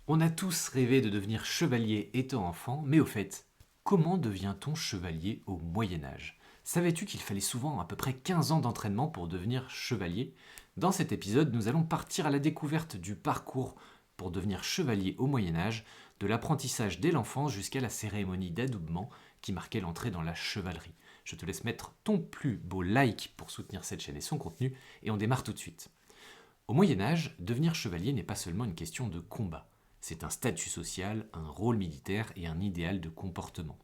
On a tous rêvé de devenir chevalier étant enfant, mais au fait, comment devient-on chevalier au Moyen Âge? Savais-tu qu'il fallait souvent à peu près 15 ans d'entraînement pour devenir chevalier? Dans cet épisode, nous allons partir à la découverte du parcours pour devenir chevalier au Moyen Âge, de l'apprentissage dès l'enfance jusqu'à la cérémonie d'adoubement qui marquait l'entrée dans la chevalerie. Je te laisse mettre ton plus beau like pour soutenir cette chaîne et son contenu, et on démarre tout de suite. Au Moyen Âge, devenir chevalier n'est pas seulement une question de combat. C'est un statut social, un rôle militaire et un idéal de comportement.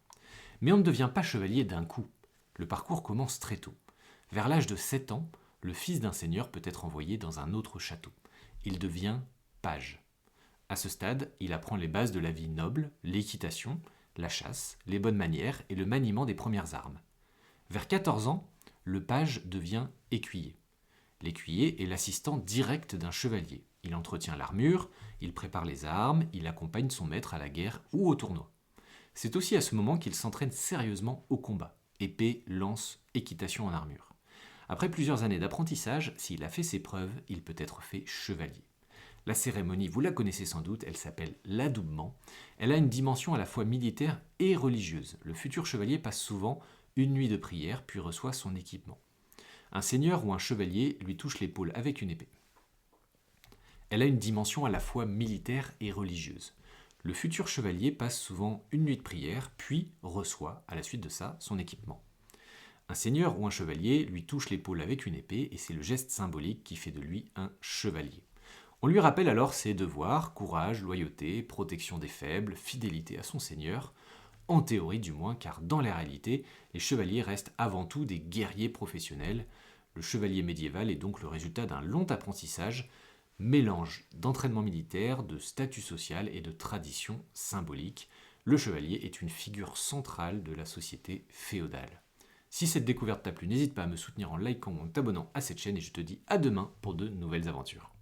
Mais on ne devient pas chevalier d'un coup. Le parcours commence très tôt. Vers l'âge de 7 ans, le fils d'un seigneur peut être envoyé dans un autre château. Il devient page. À ce stade, il apprend les bases de la vie noble, l'équitation, la chasse, les bonnes manières et le maniement des premières armes. Vers 14 ans, le page devient écuyer. L'écuyer est l'assistant direct d'un chevalier. Il entretient l'armure, il prépare les armes, il accompagne son maître à la guerre ou au tournoi. C'est aussi à ce moment qu'il s'entraîne sérieusement au combat. Épée, lance, équitation en armure. Après plusieurs années d'apprentissage, s'il a fait ses preuves, il peut être fait chevalier. La cérémonie, vous la connaissez sans doute, elle s'appelle l'adoubement. Elle a une dimension à la fois militaire et religieuse. Le futur chevalier passe souvent une nuit de prière puis reçoit son équipement. Un seigneur ou un chevalier lui touche l'épaule avec une épée. Elle a une dimension à la fois militaire et religieuse. Le futur chevalier passe souvent une nuit de prière, puis reçoit, à la suite de ça, son équipement. Un seigneur ou un chevalier lui touche l'épaule avec une épée, et c'est le geste symbolique qui fait de lui un chevalier. On lui rappelle alors ses devoirs, courage, loyauté, protection des faibles, fidélité à son seigneur, en théorie du moins, car dans la réalité, les chevaliers restent avant tout des guerriers professionnels. Le chevalier médiéval est donc le résultat d'un long apprentissage, mélange d'entraînement militaire, de statut social et de tradition symbolique. Le chevalier est une figure centrale de la société féodale. Si cette découverte t'a plu, n'hésite pas à me soutenir en likant ou en t'abonnant à cette chaîne et je te dis à demain pour de nouvelles aventures.